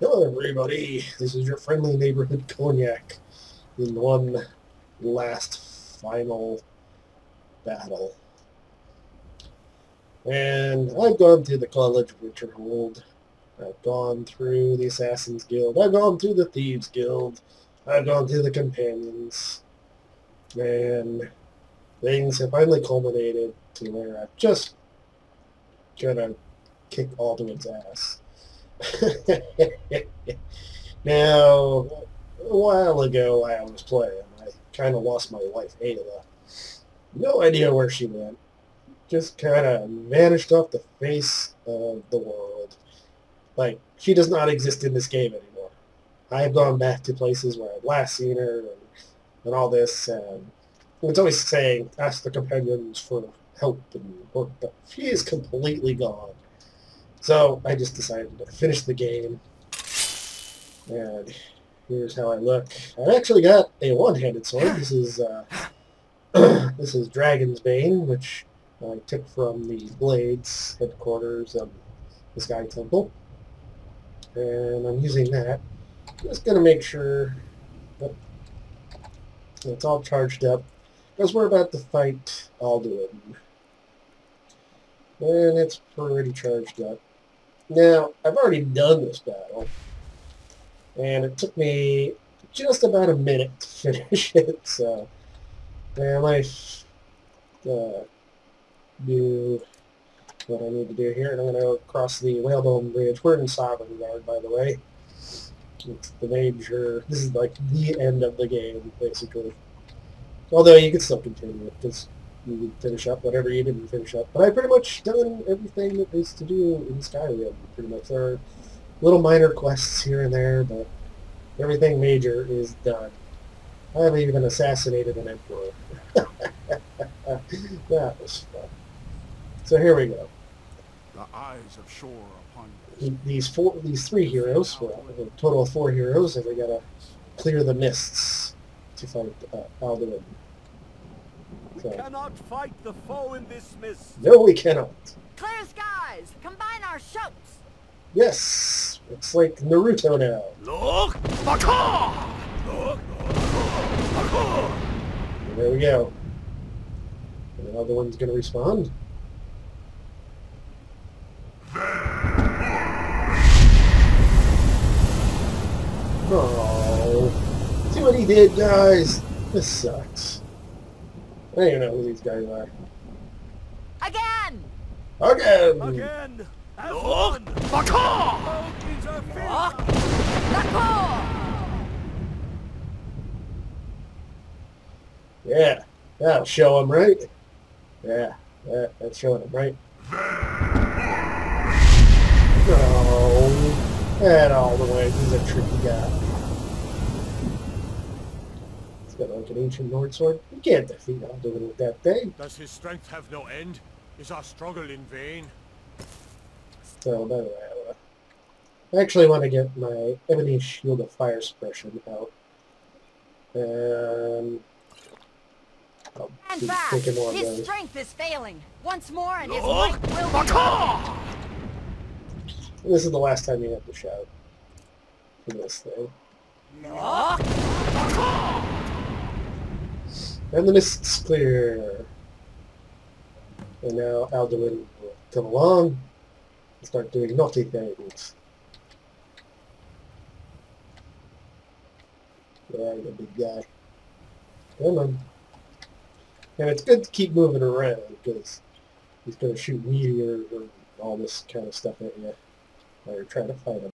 Hello everybody, this is your friendly neighborhood Cognac in one last final battle. And I've gone through the College of Winterhold, I've gone through the Assassin's Guild, I've gone through the Thieves Guild, I've gone through the Companions, and things have finally culminated to where I've just gonna kick Alduin's ass. Now, a while ago I was playing. I kind of lost my wife, Ayla. No idea where she went. Just kind of vanished off the face of the world. Like, she does not exist in this game anymore. I've gone back to places where I've last seen her and all this. And it's always saying, ask the companions for help and work, but she is completely gone. So I just decided to finish the game, and here's how I look. I've actually got a one-handed sword. This is this is Dragon's Bane, which I took from the Blades headquarters of the Sky Temple, and I'm using that. Just gonna make sure that it's all charged up, because we're about to fight Alduin, and it's pretty charged up. Now, I've already done this battle, and it took me just about a minute to finish it, so I might do what I need to do here, and I'm going to go across the Whalebone Bridge. We're in Sovngarde, by the way. It's the major, this is like the end of the game, basically. Although you can still continue it, because you can finish up whatever you didn't finish up. But I've pretty much done everything that is to do in Skyrim, pretty much. There are little minor quests here and there, but everything major is done. I've even assassinated an emperor. That was fun. So here we go. The eyes of shore upon you. These three heroes, well, a total of 4 heroes, and we gotta clear the mists to fight Alduin. We cannot fight the foe in this mist. No, we cannot. Clear skies! Combine our shouts! Yes! It's like Naruto now. Look! Baka! Look! Baka! And there we go. And the other one's going to respond. Oh. See what he did, guys? This sucks. I don't even know who these guys are. Again! Again! Again! Look! Baka! Look! Yeah, that'll show him, right? Yeah, that's showing him, right? No, and all the way. He's a tricky guy. He's got like an ancient Nord sword. You can't defeat Alduin with that thing. Does his strength have no end? Is our struggle in vain? So, by the way, I actually want to get my Ebony Shield of Fire suppression out. I'll And be back! taking more of His those. strength is failing. Once more and his might will be Baka! This is the last time you have to shout for this thing. Look! And the mist's clear. And now Alduin will come along and start doing naughty things. Yeah, you're a big guy. Come on. And it's good to keep moving around, because he's going to shoot meteors and all this kind of stuff at you while you're trying to fight him.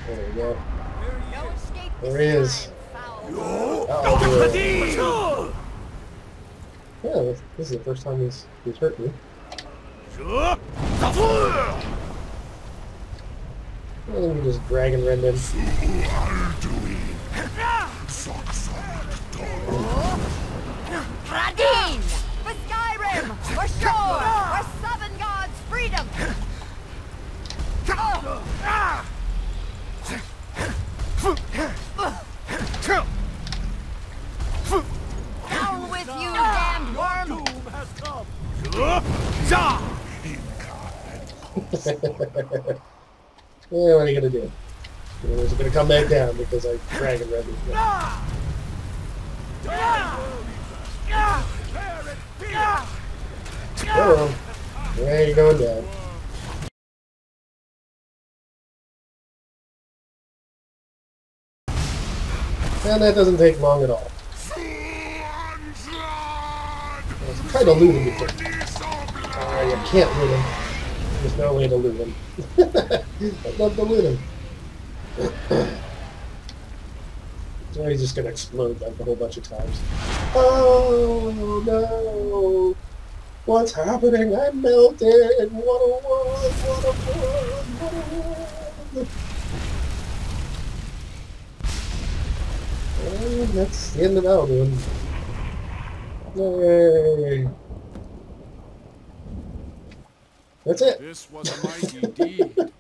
There we go. No escape There he is. Baka! Yeah, this is the first time he's hurt me. Well, let me just drag and rend him. Radin! For Skyrim! For shore! For Sovngarde's freedom! Down with you, damned worm! Doom has come! Yeah, what are you gonna do? It's gonna come back down because I dragon read it. Oh, yeah, you're going down. And that doesn't take long at all. I was trying to loot him before. You can't loot him. There's no way to loot him. I'd love to loot him. Now he's just gonna explode like a whole bunch of times. Oh no! What's happening? I'm melting! What a world! What a world! What a world! And that's the end of Alduin. Yay! That's it. This was a mighty deed.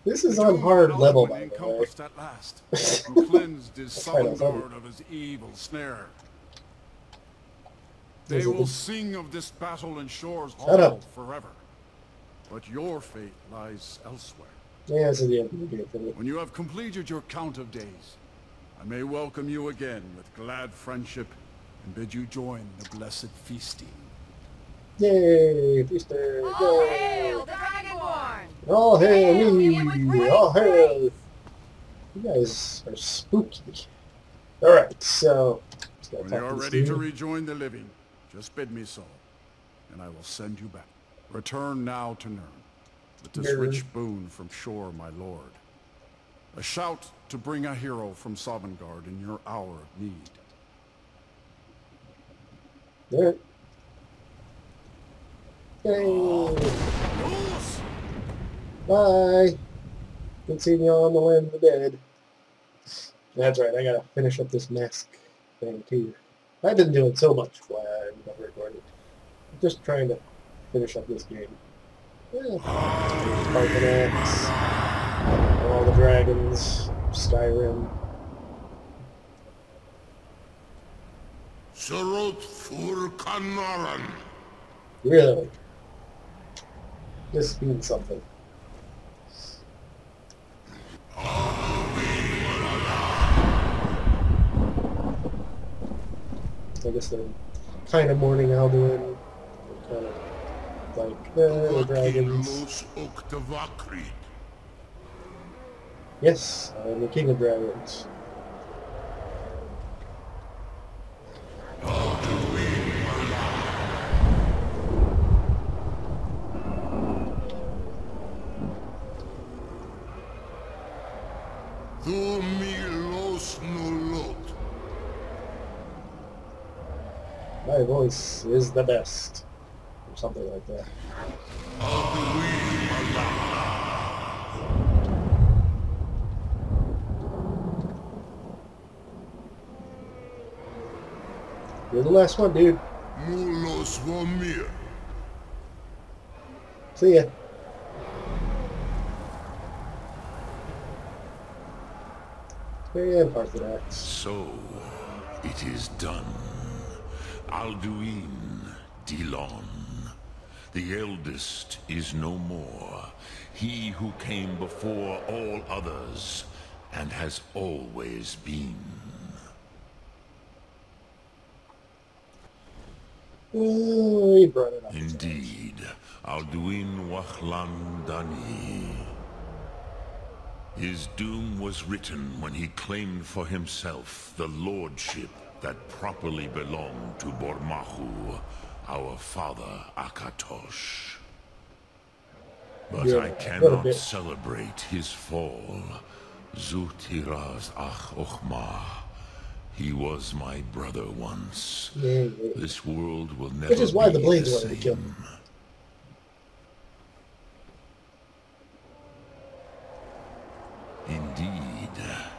This is on hard level, by the way. At last, who cleansed his Sovngarde of his evil snare. They will sing of this battle in Shore's Hall forever. But your fate lies elsewhere. Yeah, this is the end of the game for me. When you have completed your count of days, I may welcome you again with glad friendship and bid you join the blessed feasting. Yay, feaster! All hail the Dragonborn! All hail me! All hail! Praise. You guys are spooky. Alright, so... When you are ready to rejoin the living, just bid me so, and I will send you back. Return now to Nirn, with this rich boon from Shore, my lord. A shout to bring a hero from Sovngarde in your hour of need. Alright. Yay! Bye! Good seeing you all on the land of the dead. That's right, I gotta finish up this mask thing too. I've been doing so much while I've never recorded. I'm just trying to finish up this game. Yeah. Cognac, all the dragons, Skyrim. Sorot fur kanaran. Really? This means something. I guess they're kind of mourning Alduin. Kind of like the dragons. Yes, I'm the king of dragons. My voice is the best. Or something like that. You're the last one, dude. See ya. And Parthenax. So, it is done. Alduin, Dilon. The eldest is no more. He who came before all others, and has always been. Oh, he brought it up. Indeed, Alduin Wachlan Dani. His doom was written when he claimed for himself the lordship that properly belonged to Bormahu, our father Akatosh. But Yeah, I cannot celebrate his fall. Zutiraz Ach Ochma. He was my brother once. Yeah. This world will never Which is why be the Blades the wanted to kill him. same. Indeed,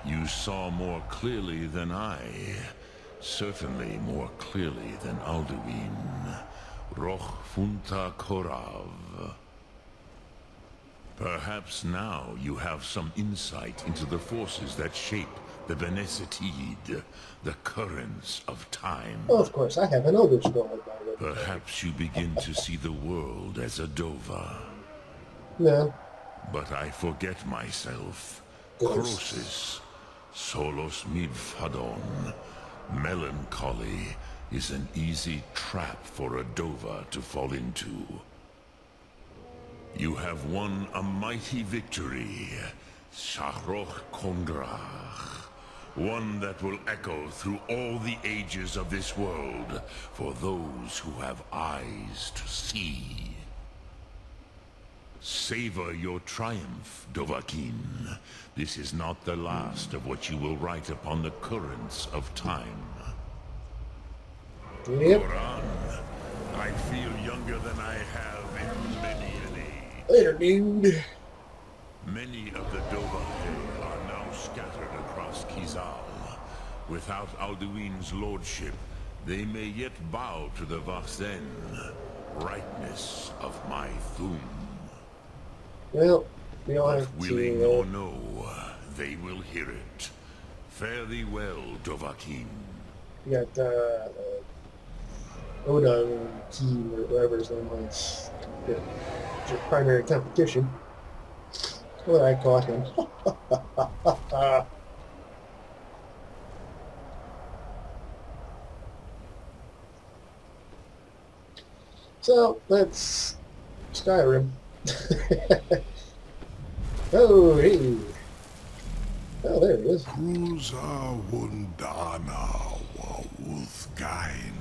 you saw more clearly than I. Certainly more clearly than Alduin. Roch Funta Korav. Perhaps now you have some insight into the forces that shape the Benesitid, the currents of time. Oh, of course, I have an Elder Scroll by the way. Perhaps you begin to see the world as a Dova. No. But I forget myself. Gross. Crosis, solos midfadon. Melancholy is an easy trap for a Dova to fall into. You have won a mighty victory, Shahroch Kongrach. One that will echo through all the ages of this world for those who have eyes to see. Savor your triumph, Dovahkiin. This is not the last of what you will write upon the currents of time. Yep. Goran, I feel younger than I have in many an age. Later, dude. Many of the Dovahkiin are now scattered across Kizal. Without Alduin's lordship, they may yet bow to the Vaxen, brightness of my Thum. Well, we all But have willing to... or no, they will hear it. Fare thee well, Dovahkiin. We got Odin team or whatever his name was. Your primary competition. Well, I caught him. So that's Skyrim. Oh, hey. Oh, there he is. Cruza Wundana Wauthgain.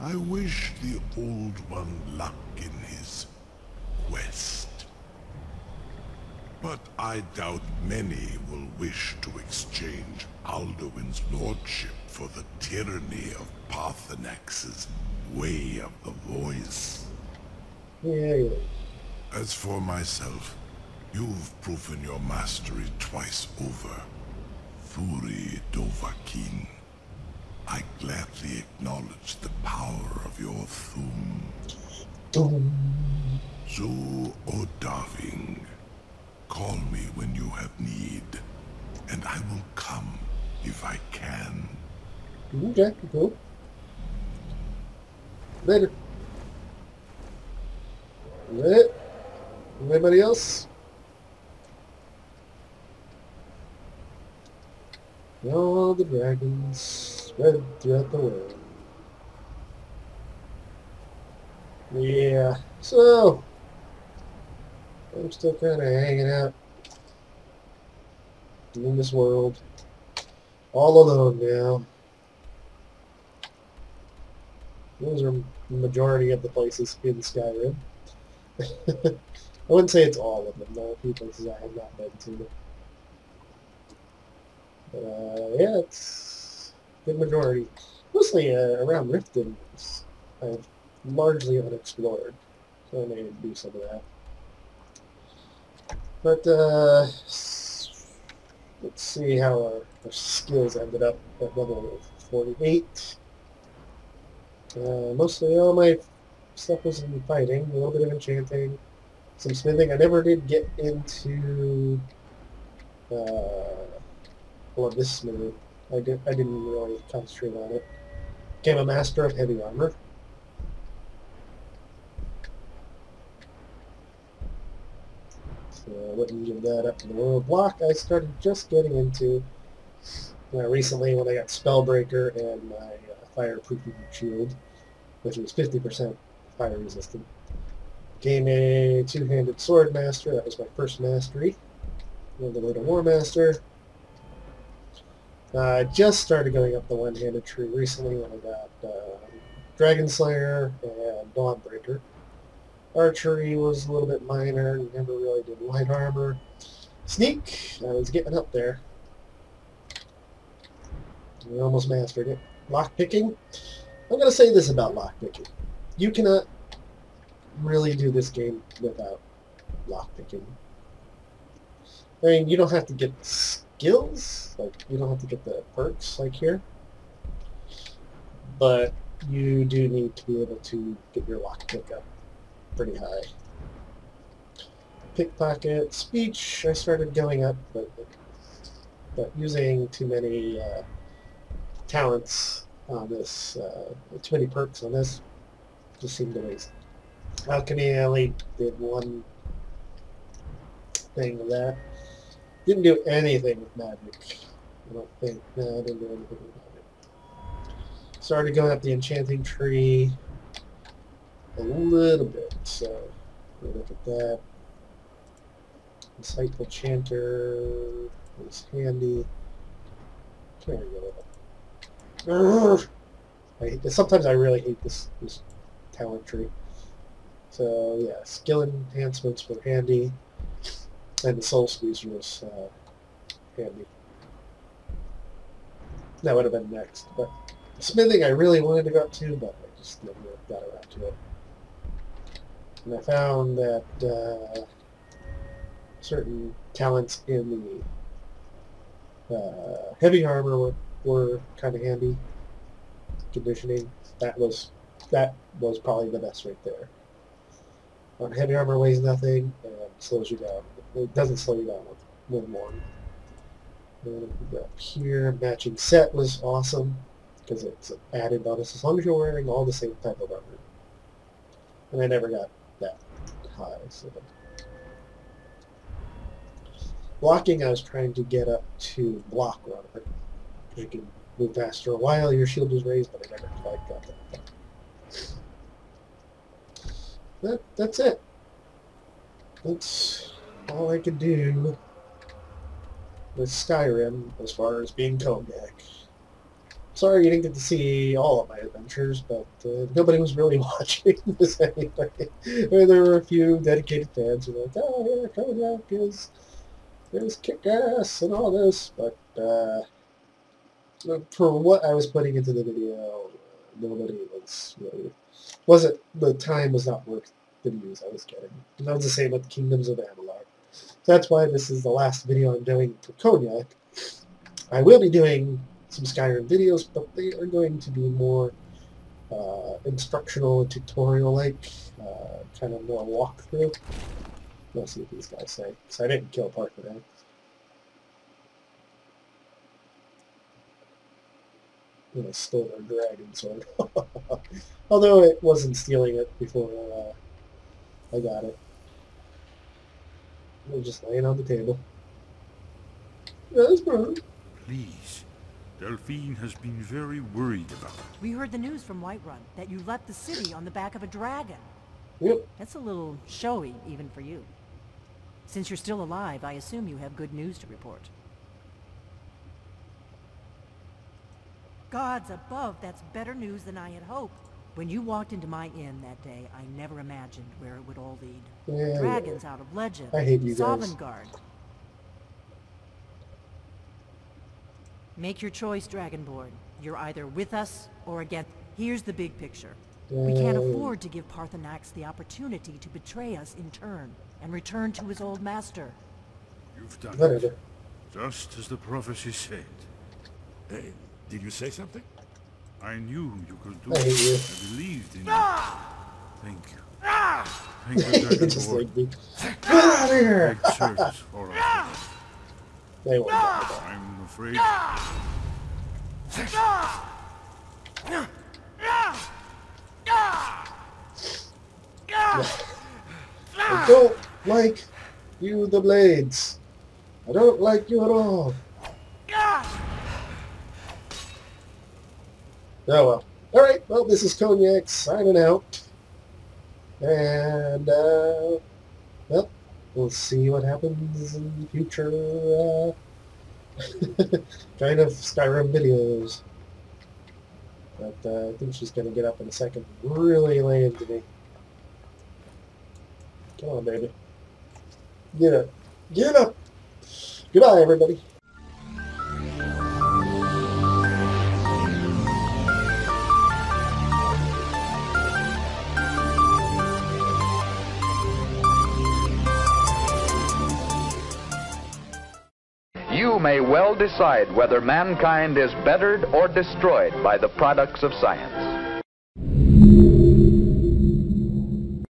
I wish the Old One luck in his quest. But I doubt many will wish to exchange Alduin's lordship for the tyranny of Parthenax's way of the voice. Yeah. As for myself, you've proven your mastery twice over. Furi Dovahkiin. I gladly acknowledge the power of your Thum. Boom. Zu Odaving. Call me when you have need, and I will come if I can. Okay, cool. Later. Is that it? Anybody else? All the dragons spread throughout the world. Yeah, so I'm still kind of hanging out in this world, all alone now. Those are the majority of the places in Skyrim. I wouldn't say it's all of them, though. A few places I have not been to. But, yeah, it's a good majority. Mostly around Riften, it's largely unexplored. So I may do some of that. But, let's see how our skills ended up at level 48. Mostly all my stuff was in fighting, a little bit of enchanting, some smithing. I never did get into this smithing. I didn't really concentrate on it. Became a master of heavy armor. So I wouldn't give that up to the world block. I started just getting into recently when I got Spellbreaker and my fireproofing shield, which was 50% fire resistant. Became a two-handed sword master. That was my first mastery. Went over to War Master. I just started going up the one-handed tree recently when I got Dragon Slayer and Dawnbreaker. Archery was a little bit minor. Never really did light armor. Sneak, I was getting up there. I almost mastered it. Lockpicking. I'm going to say this about lockpicking. You cannot really do this game without lockpicking. I mean, you don't have to get skills, like you don't have to get the perks like here, but you do need to be able to get your lockpick up pretty high. Pickpocket, speech, I started going up, but using too many talents on this, too many perks on this, just seemed to waste. Alchemy, I only did one thing of that. Didn't do anything with magic. I don't think. No, I didn't do anything with magic. Started going up the enchanting tree a little bit, so we'll look at that. Insightful Chanter is handy. Can't really go with it. Sometimes I really hate this talent tree. So yeah, skill enhancements were handy, and the soul squeezer was handy. That would have been next, but smithing I really wanted to go up to, but I just never got around to it. And I found that certain talents in the heavy armor were kind of handy. Conditioning, that was probably the best right there. Heavy armor weighs nothing and slows you down. It doesn't slow you down with one. And up here, matching set was awesome because it's an added bonus as long as you're wearing all the same type of armor. And I never got that high. So. Blocking, I was trying to get up to block runner. You can move faster a while, your shield is raised, but I never quite got that. That's it. That's all I could do with Skyrim as far as being Cognac. Sorry you didn't get to see all of my adventures, but nobody was really watching this anyway. There were a few dedicated fans who were like, oh yeah, Cognac is kick-ass and all this, but for what I was putting into the video, nobody was really, the time was not worth the views I was getting. And that was the same with the Kingdoms of Amalur. So that's why this is the last video I'm doing for Cognac. I will be doing some Skyrim videos, but they are going to be more instructional and tutorial-like, kind of more walkthrough. Let's see what these guys say, because I didn't kill Parthenax. And I stole their dragon sword. Although it wasn't stealing it before I got it. It was just laying on the table. Yes, bro. Please. Delphine has been very worried about it. We heard the news from Whiterun that you left the city on the back of a dragon. Yep. That's a little showy, even for you. Since you're still alive, I assume you have good news to report. Gods above, that's better news than I had hoped. When you walked into my inn that day, I never imagined where it would all lead. Yeah, Dragons out of legend. I hate you guys. Sovngarde. Make your choice, Dragonborn. You're either with us or against. Here's the big picture. We can't afford to give Parthenax the opportunity to betray us in turn and return to his old master. You've done Whatever. it. Just as the prophecy said. Hey, did you say something? I knew you could do I it. hate you. I believed in you. Thank you. Thank you, Just Dragonborn. like me. Get out of here! Great service for us. They won't get it. I'm afraid. I don't like you, the Blades. I don't like you at all. Oh well. Alright, well, this is Cognac signing out. And, well, we'll see what happens in the future, kind of Skyrim videos. But I think she's going to get up in a second and really lay into me. Come on, baby. Get up. Get up! Goodbye, everybody. You may well decide whether mankind is bettered or destroyed by the products of science.